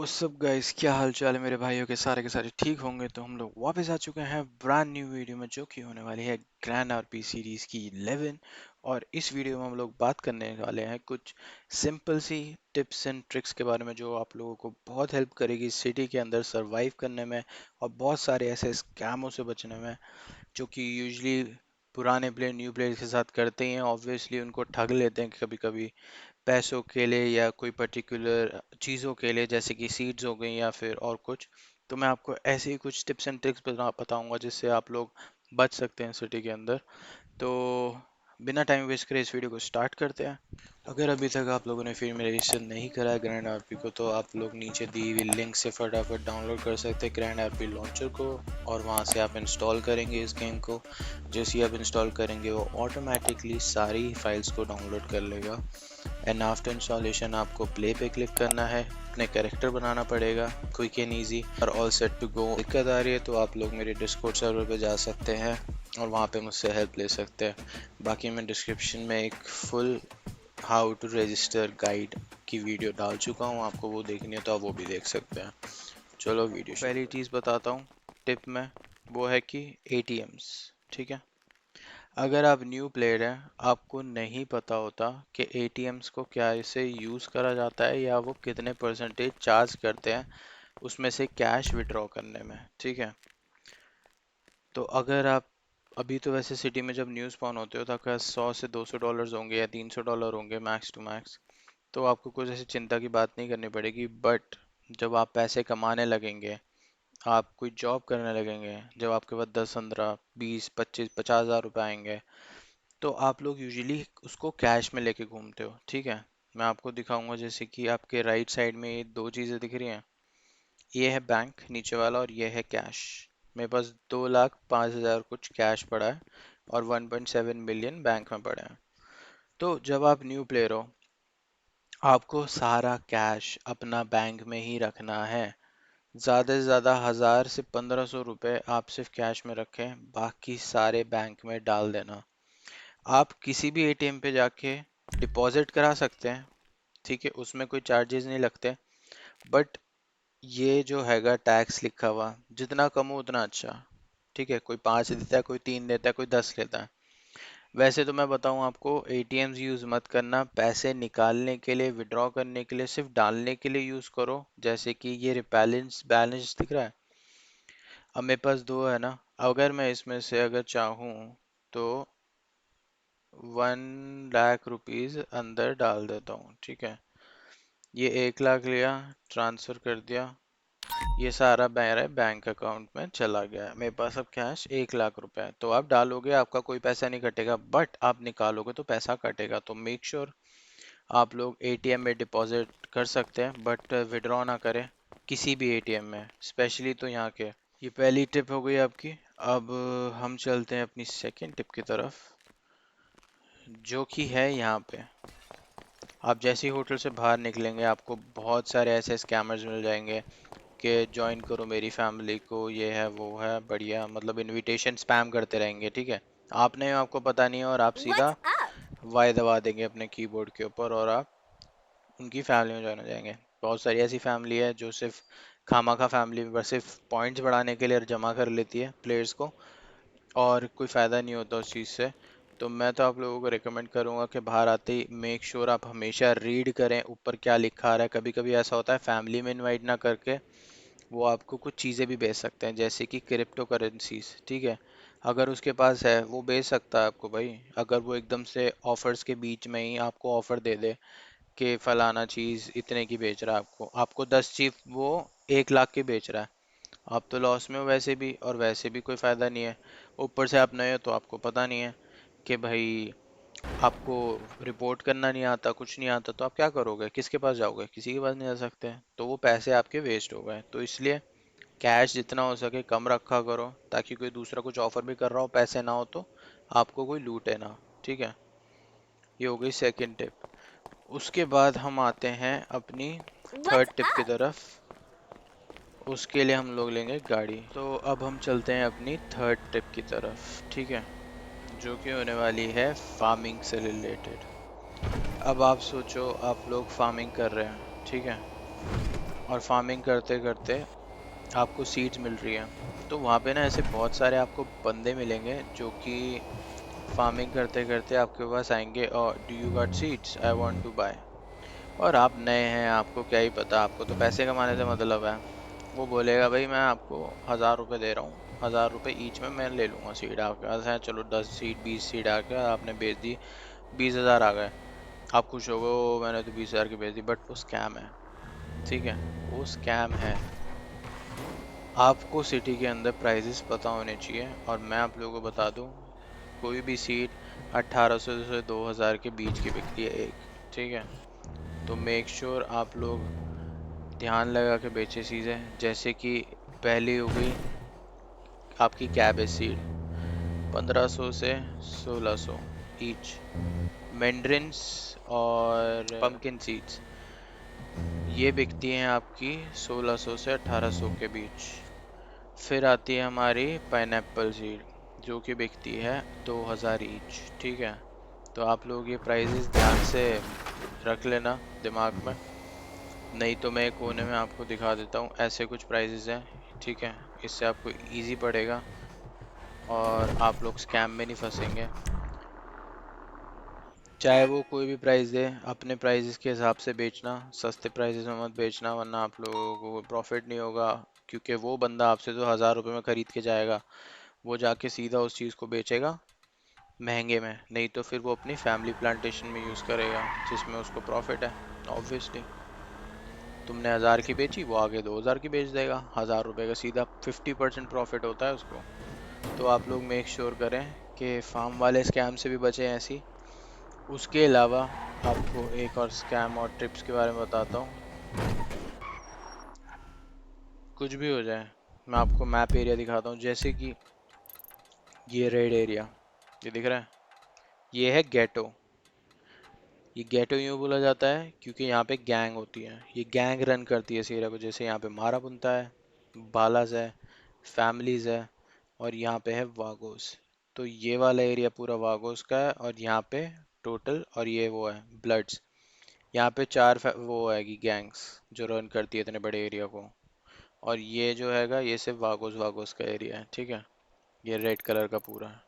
What's up guys, क्या हाल चाल है मेरे भाइयों के सारे ठीक होंगे। तो हम लोग वापस आ चुके हैं ब्रांड न्यू वीडियो में, जो कि होने वाली है ग्रैंड आरपी सीरीज की 11। और इस वीडियो में हम लोग बात करने वाले हैं कुछ सिंपल सी टिप्स एंड ट्रिक्स के बारे में, जो आप लोगों को बहुत हेल्प करेगी सिटी के अंदर सरवाइव करने में और बहुत सारे ऐसे स्कैमों से बचने में, जो कि यूजली पुराने प्लेयर न्यू प्लेयर के साथ करते ही हैं। ऑब्वियसली उनको ठग लेते हैं कभी कभी पैसों के लिए या कोई पर्टिकुलर चीज़ों के लिए, जैसे कि सीड्स हो गई या फिर और कुछ। तो मैं आपको ऐसे ही कुछ टिप्स एंड ट्रिक्स बताऊंगा जिससे आप लोग बच सकते हैं सिटी के अंदर। तो बिना टाइम वेस्ट करे इस वीडियो को स्टार्ट करते हैं। अगर अभी तक आप लोगों ने फिर मेरे रजिस्टर नहीं करा है ग्रैंड आरपी को, तो आप लोग नीचे दी हुई लिंक से फटाफट डाउनलोड कर सकते हैं ग्रैंड आरपी लॉन्चर को, और वहां से आप इंस्टॉल करेंगे इस गेम को। जैसे ही आप इंस्टॉल करेंगे वो ऑटोमेटिकली सारी फाइल्स को डाउनलोड कर लेगा। एंड आफ्टर इंस्टॉलेशन आपको प्ले पे क्लिक करना है, अपने कैरेक्टर बनाना पड़ेगा, क्विक एंड ईजी और ऑल सेट टू गो। दिक्कत आ रही है तो आप लोग मेरे डिस्कॉर्ड सर्वर पे जा सकते हैं और वहाँ पे मुझसे हेल्प ले सकते हैं। बाकी मैं डिस्क्रिप्शन में एक full how to register guide की वीडियो डाल चुका हूँ, आपको वो देखनी है तो आप वो भी देख सकते हैं। चलो वीडियो पहली चीज़ बताता हूँ टिप में, वो है कि एटीएम्स। ठीक है, अगर आप न्यू प्लेयर हैं, आपको नहीं पता होता कि एटीएम्स को क्या इसे यूज़ करा जाता है या वो कितने परसेंटेज चार्ज करते हैं उसमें से कैश विड्रॉ करने में। ठीक है, तो अगर आप अभी तो वैसे सिटी में जब न्यू स्पॉन होते हो तो आपका 100 से 200 डॉलर्स होंगे या 300 डॉलर होंगे मैक्स टू मैक्स। तो आपको कुछ ऐसी चिंता की बात नहीं करनी पड़ेगी। बट जब आप पैसे कमाने लगेंगे, आप कोई जॉब करने लगेंगे, जब आपके पास 10 15 20 25 50 हज़ार रुपये आएंगे, तो आप लोग यूजुअली उसको कैश में लेके घूमते हो। ठीक है, मैं आपको दिखाऊंगा। जैसे कि आपके राइट साइड में ये दो चीज़ें दिख रही हैं, ये है बैंक नीचे वाला और ये है कैश। मेरे पास 2,05,000 कुछ कैश पड़ा है और 1.7 मिलियन बैंक में पड़े हैं। तो जब आप न्यू प्लेयर हो, आपको सारा कैश अपना बैंक में ही रखना है। ज़्यादा से ज़्यादा 1,000 से 1,500 रुपये आप सिर्फ कैश में रखें, बाकी सारे बैंक में डाल देना। आप किसी भी एटीएम पे जाके डिपॉजिट करा सकते हैं, ठीक है, उसमें कोई चार्जेस नहीं लगते। बट ये जो हैगा टैक्स लिखा हुआ, जितना कम हो उतना अच्छा। ठीक है, कोई 5 देता है, कोई 3 देता है, कोई 10 लेता है। वैसे तो मैं बताऊं आपको, एटीएम्स यूज़ मत करना। पैसे निकालने के लिए, विड्रॉ करने के लिए, सिर्फ डालने के लिए यूज़ करो। जैसे कि ये बैलेंस बैलेंस दिख रहा है, अब मेरे पास दो है ना, अगर मैं इसमें से अगर चाहूँ तो 1 लाख रुपीज़ अंदर डाल देता हूँ। ठीक है, ये 1 लाख लिया, ट्रांसफ़र कर दिया, ये सारा मेरे बैंक अकाउंट में चला गया। मेरे पास अब कैश 1 लाख रुपए है। तो आप डालोगे, आपका कोई पैसा नहीं कटेगा, बट आप निकालोगे तो पैसा कटेगा। तो मेक श्योर आप लोग एटीएम में डिपॉजिट कर सकते हैं, बट विड्रॉ ना करें किसी भी एटीएम में, स्पेशली तो यहाँ के। ये पहली टिप हो गई आपकी। अब हम चलते हैं अपनी सेकंड टिप की तरफ, जो कि है यहाँ पे। आप जैसे ही होटल से बाहर निकलेंगे, आपको बहुत सारे ऐसे स्कैमर्स मिल जाएंगे कि ज्वाइन करो मेरी फैमिली को, ये है वो है, बढ़िया, मतलब इनविटेशन स्पैम करते रहेंगे। ठीक है, आपने आपको पता नहीं है और आप सीधा What's up? वाई दबा देंगे अपने कीबोर्ड के ऊपर और आप उनकी फैमिली में ज्वाइन हो जाएंगे। बहुत सारी ऐसी फैमिली है जो सिर्फ खामा खा फैमिली में बस सिर्फ पॉइंट्स बढ़ाने के लिए जमा कर लेती है प्लेयर्स को, और कोई फ़ायदा नहीं होता उस चीज़ से। तो मैं तो आप लोगों को रिकमेंड करूँगा कि बाहर आते ही मेक श्योर आप हमेशा रीड करें ऊपर क्या लिखा आ रहा है। कभी कभी ऐसा होता है फैमिली में इनवाइट ना करके वो आपको कुछ चीज़ें भी बेच सकते हैं, जैसे कि क्रिप्टो करेंसीज। ठीक है, अगर उसके पास है वो बेच सकता है आपको भाई। अगर वो एकदम से ऑफर्स के बीच में ही आपको ऑफर दे दे कि फलाना चीज़ इतने की बेच रहा है, आपको आपको 10 चीज वो 1 लाख की बेच रहा है, आप तो लॉस में हो वैसे भी, और वैसे भी कोई फ़ायदा नहीं है। ऊपर से आप नए हो तो आपको पता नहीं है कि भाई आपको रिपोर्ट करना नहीं आता, कुछ नहीं आता, तो आप क्या करोगे, किसके पास जाओगे, किसी के पास नहीं जा सकते। तो वो पैसे आपके वेस्ट हो गए। तो इसलिए कैश जितना हो सके कम रखा करो, ताकि कोई दूसरा कुछ ऑफर भी कर रहा हो, पैसे ना हो तो आपको कोई लूटे ना। ठीक है, ये हो गई सेकंड टिप। उसके बाद हम आते हैं अपनी What's थर्ड टिप की up? तरफ। उसके लिए हम लोग लेंगे गाड़ी। तो अब हम चलते हैं अपनी थर्ड टिप की तरफ। ठीक है, जो कि होने वाली है फार्मिंग से रिलेटेड। अब आप सोचो, आप लोग फार्मिंग कर रहे हैं, ठीक है, और फार्मिंग करते करते आपको सीड्स मिल रही है। तो वहाँ पे ना ऐसे बहुत सारे आपको बंदे मिलेंगे जो कि फार्मिंग करते करते आपके पास आएंगे और do you got seeds, I want to buy. और आप नए हैं, आपको क्या ही पता, आपको तो पैसे कमाने से मतलब है। वो बोलेगा भाई मैं आपको 1,000 रुपये दे रहा हूँ, 1,000 रुपये ईच में मैं ले लूँगा सीड। आपके पास है, चलो 10 सीड 20 सीड आ गया, आपने बेच दी, 20,000 आ गए। आप खुश हो गए, "ओ, मैंने तो 20,000 की बेच दी", बट वो स्कैम है। ठीक है, वो स्कैम है। आपको सिटी के अंदर प्राइजेस पता होने चाहिए, और मैं आप लोगों को बता दूं, कोई भी सीट 1,800 से 2,000 के बीच की बिकती है एक। ठीक है, तो मेक श्योर आप लोग ध्यान लगा के बेचे चीज़ें। जैसे कि पहली हो गई आपकी कैबेज सीड, 1,500 से 1,600 ईच। मैंड्रिन्स और पम्पकिन सीड्स, ये बिकती हैं आपकी 1,600 से 1,800 के बीच। फिर आती है हमारी पाइनएप्पल सीड, जो कि बिकती है 2,000 ईच। ठीक है, तो आप लोग ये प्राइजेस ध्यान से रख लेना दिमाग में, नहीं तो मैं एक कोने में आपको दिखा देता हूँ, ऐसे कुछ प्राइजेस हैं। ठीक है, इससे आपको इजी पड़ेगा और आप लोग स्कैम में नहीं फंसेंगे। चाहे वो कोई भी प्राइस दे, अपने प्राइजेस के हिसाब से बेचना, सस्ते प्राइजेस में मत बेचना, वरना आप लोगों को प्रॉफिट नहीं होगा। क्योंकि वो बंदा आपसे तो 1,000 रुपये में खरीद के जाएगा, वो जाके सीधा उस चीज़ को बेचेगा महंगे में, नहीं तो फिर वो अपनी फैमिली प्लांटेशन में यूज़ करेगा जिसमें उसको प्रॉफिट है। ऑब्वियसली तुमने 1,000 की बेची, वो आगे 2,000 की बेच देगा, 1,000 रुपये का सीधा 50% प्रॉफिट होता है उसको। तो आप लोग मेक श्योर करें कि फार्म वाले स्कैम से भी बचें ऐसी। उसके अलावा आपको एक और स्कैम और ट्रिप्स के बारे में बताता हूँ। कुछ भी हो जाए, मैं आपको मैप एरिया दिखाता हूँ। जैसे कि ये रेड एरिया, ये दिख रहा है, ये है गेटो। ये गेटो यूँ बोला जाता है क्योंकि यहाँ पे गैंग होती है, ये गैंग रन करती है इस एरिया को। जैसे यहाँ पे मारा बुनता है, बालाज है, फैमिलीज है, और यहाँ पे है वागोस। तो ये वाला एरिया पूरा वागोस का है, और यहाँ पे टोटल, और ये वो है ब्लड्स। यहाँ पे वो आएगी गैंग्स जो रन करती है इतने बड़े एरिया को। और ये जो हैगा, ये सिर्फ वागोस वागोस का एरिया है। ठीक है, ये रेड कलर का पूरा है।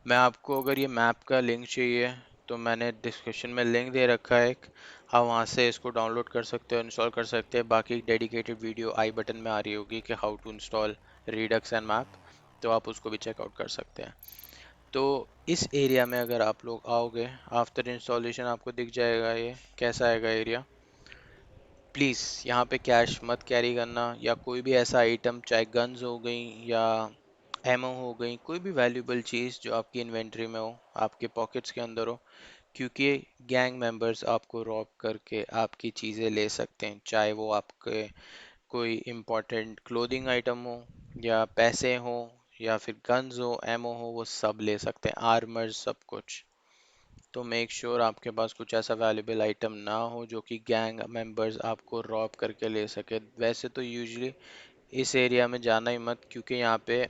मैं आपको अगर ये मैप का लिंक चाहिए तो मैंने डिस्क्रिप्शन में लिंक दे रखा है एक, आप वहाँ से इसको डाउनलोड कर सकते हो, इंस्टॉल कर सकते हैं। बाकी डेडिकेटेड वीडियो आई बटन में आ रही होगी कि how to install Redux and map, तो आप उसको भी चेकआउट कर सकते हैं। तो इस एरिया में अगर आप लोग आओगे, आफ्टर इंस्टॉलेशन आपको दिख जाएगा ये कैसा आएगा एरिया। प्लीज़ यहाँ पे कैश मत कैरी करना, या कोई भी ऐसा आइटम, चाहे गन्स हो गई या एमओ हो गई, कोई भी वैल्यूबल चीज़ जो आपकी इन्वेंट्री में हो, आपके पॉकेट्स के अंदर हो। क्योंकि गैंग मेंबर्स आपको रॉब करके आपकी चीज़ें ले सकते हैं, चाहे वो आपके कोई इम्पोर्टेंट क्लोथिंग आइटम हो, या पैसे हो, या फिर गन्स हो, एमओ हो, वो सब ले सकते हैं, आर्मर, सब कुछ। तो मेक श्योर आपके पास कुछ ऐसा वैल्यूबल आइटम ना हो जो कि गैंग मेंबर्स आपको रॉब करके ले सके। वैसे तो यूजुअली इस एरिया में जाना ही मत, क्योंकि यहाँ पे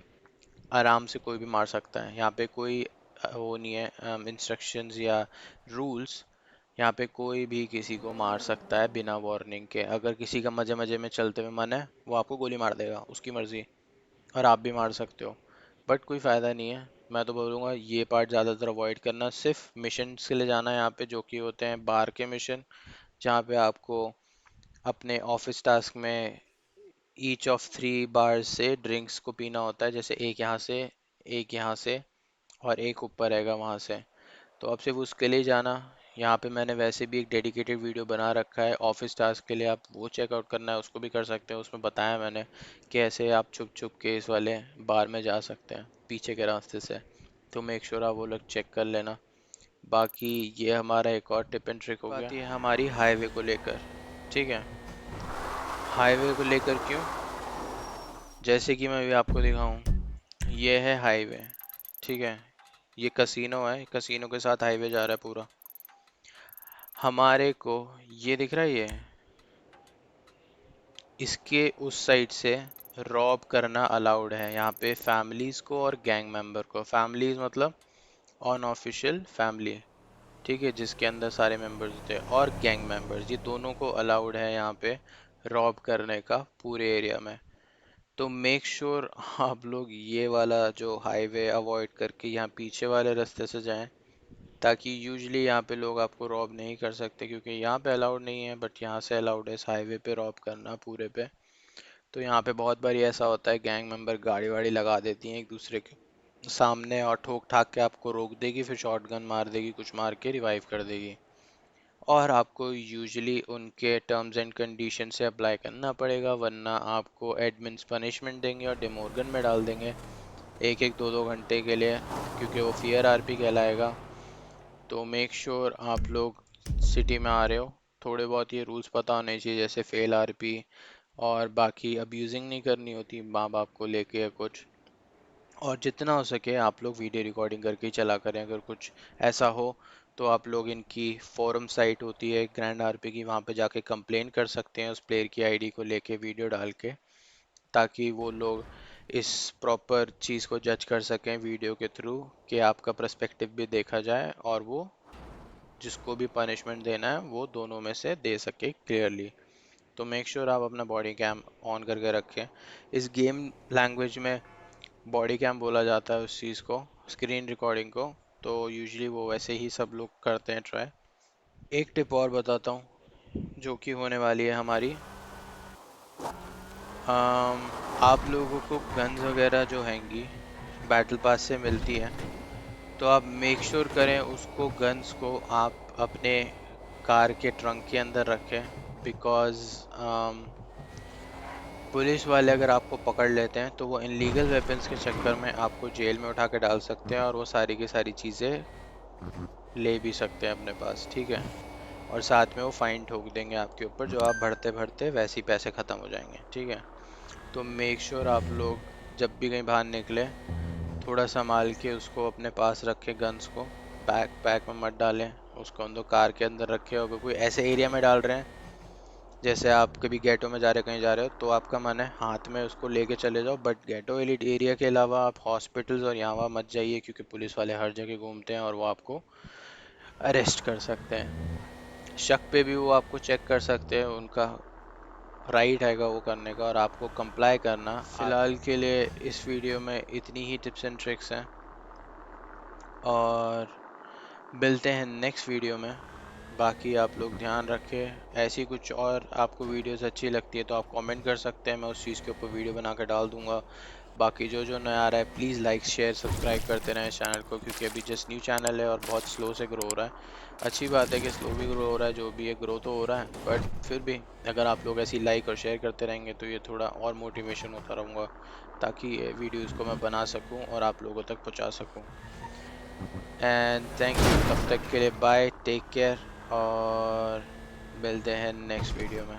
आराम से कोई भी मार सकता है। यहाँ पे कोई वो नहीं है इंस्ट्रक्शंस या रूल्स, यहाँ पे कोई भी किसी को मार सकता है बिना वार्निंग के। अगर किसी का मजे मजे में चलते हुए मन है, वो आपको गोली मार देगा, उसकी मर्जी, और आप भी मार सकते हो, बट कोई फ़ायदा नहीं है। मैं तो बोलूँगा ये पार्ट ज़्यादातर अवॉइड करना, सिर्फ मिशन के लिए जाना है यहाँ पे, जो कि होते हैं बार के मिशन, जहाँ पे आपको अपने ऑफिस टास्क में ईच ऑफ 3 बार से ड्रिंक्स को पीना होता है। जैसे एक यहाँ से, एक यहाँ से, और एक ऊपर रहेगा वहाँ से। तो अब सिर्फ उसके लिए जाना। यहाँ पे मैंने वैसे भी एक डेडिकेटेड वीडियो बना रखा है ऑफिस टास्क के लिए, आप वो चेकआउट करना है उसको भी कर सकते हैं। उसमें बताया मैंने कि ऐसे आप छुप छुप के इस वाले बार में जा सकते हैं पीछे के रास्ते से। तो मेक श्योर आप वो लोग चेक कर लेना। बाकी ये हमारा एक और टिप एंड ट्रिक हो गया। बात ये हमारी हाईवे को लेकर। ठीक है, हाईवे को लेकर क्यों, जैसे कि मैं अभी आपको दिखाऊं, ये है हाईवे। ठीक है, ये कसिनो है, कसिनो के साथ हाईवे जा रहा है पूरा। हमारे को ये दिख रहा है, ये इसके उस साइड से रॉब करना अलाउड है यहाँ पे फैमिलीज को और गैंग मेंबर को। फैमिलीज मतलब अनऑफिशियल फैमिली, ठीक है, जिसके अंदर सारे मेंबर्स होते हैं, और गैंग मेंबर्स, ये दोनों को अलाउड है यहाँ पे रॉब करने का पूरे एरिया में। तो मेक श्योर आप लोग ये वाला जो हाईवे अवॉइड करके यहाँ पीछे वाले रास्ते से जाएं, ताकि यूजुअली यहाँ पे लोग आपको रॉब नहीं कर सकते, क्योंकि यहाँ पे अलाउड नहीं है, बट यहाँ से अलाउड है इस हाईवे पे रॉब करना पूरे पे। तो यहाँ पे बहुत बारी ऐसा होता है, गैंग मेंबर गाड़ी वाड़ी लगा देती हैं एक दूसरे के सामने और ठोक ठाक के आपको रोक देगी, फिर शॉटगन मार देगी, कुछ मार के रिवाइव कर देगी। और आपको यूजुअली उनके टर्म्स एंड कंडीशन से अप्लाई करना पड़ेगा, वरना आपको एडमिन्स पनिशमेंट देंगे और डिमोर्गन में डाल देंगे एक एक दो दो घंटे के लिए, क्योंकि वो फियर आरपी कहलाएगा। तो मेक श्योर आप लोग सिटी में आ रहे हो, थोड़े बहुत ये रूल्स पता होने चाहिए, जैसे फेल आरपी, और बाकी अब्यूजिंग नहीं करनी होती माँ बाप को लेके या कुछ। और जितना हो सके आप लोग वीडियो रिकॉर्डिंग करके ही चला करें। अगर कुछ ऐसा हो तो आप लोग इनकी फोरम साइट होती है ग्रैंड आरपी की, वहाँ पे जाके कंप्लेन कर सकते हैं उस प्लेयर की आईडी को लेके वीडियो डाल के, ताकि वो लोग इस प्रॉपर चीज़ को जज कर सकें वीडियो के थ्रू, कि आपका पर्सपेक्टिव भी देखा जाए और वो जिसको भी पनिशमेंट देना है वो दोनों में से दे सके क्लियरली। तो मेक श्योर आप अपना बॉडी कैम ऑन करके रखें। इस गेम लैंग्वेज में बॉडी कैम बोला जाता है उस चीज़ को, स्क्रीन रिकॉर्डिंग को। तो यूजुअली वो वैसे ही सब लोग करते हैं ट्राई। एक टिप और बताता हूँ जो कि होने वाली है हमारी। आप लोगों को गन्स वगैरह जो हैंगी बैटल पास से मिलती है, तो आप मेक श्योर करें उसको गन्स को आप अपने कार के ट्रंक के अंदर रखें, बिकॉज़ पुलिस वाले अगर आपको पकड़ लेते हैं तो वो इनलीगल वेपन्स के चक्कर में आपको जेल में उठा के डाल सकते हैं, और वो सारी की सारी चीज़ें ले भी सकते हैं अपने पास, ठीक है। और साथ में वो फाइन ठोक देंगे आपके ऊपर, जो आप भरते भरते वैसे ही पैसे ख़त्म हो जाएंगे, ठीक है। तो मेक श्योर आप लोग जब भी कहीं बाहर निकले थोड़ा संभाल के उसको अपने पास रखें, गन्स को बैक पैक में मत डालें, उसको अंदर कार के अंदर रखें। अगर कोई ऐसे एरिया में डाल रहे हैं, जैसे आप कभी गेटो में जा रहे हो, कहीं जा रहे हो, तो आपका मन है हाथ में उसको लेके चले जाओ, बट गेटो एलिट एरिया के अलावा आप हॉस्पिटल्स और यहाँ वहाँ मत जाइए, क्योंकि पुलिस वाले हर जगह घूमते हैं और वो आपको अरेस्ट कर सकते हैं। शक पे भी वो आपको चेक कर सकते हैं, उनका राइट हैगा वो करने का, और आपको कंप्लाई करना। फिलहाल के लिए इस वीडियो में इतनी ही टिप्स एंड ट्रिक्स हैं, और मिलते हैं नेक्स्ट वीडियो में। बाकी आप लोग ध्यान रखें। ऐसी कुछ और आपको वीडियोस अच्छी लगती है तो आप कमेंट कर सकते हैं, मैं उस चीज़ के ऊपर वीडियो बना कर डाल दूंगा। बाकी जो जो नया आ रहा है प्लीज़ लाइक शेयर सब्सक्राइब करते रहें इस चैनल को, क्योंकि अभी जस्ट न्यू चैनल है और बहुत स्लो से ग्रो हो रहा है। अच्छी बात है कि स्लो भी ग्रो हो रहा है, जो भी है ग्रो तो हो रहा है, बट फिर भी अगर आप लोग ऐसी लाइक और शेयर करते रहेंगे तो ये थोड़ा और मोटिवेशन होता रहूँगा, ताकि ये वीडियोज़ को मैं बना सकूँ और आप लोगों तक पहुँचा सकूँ। एंड थैंक यू, तब तक के लिए बाय, टेक केयर, और मिलते हैं नेक्स्ट वीडियो में।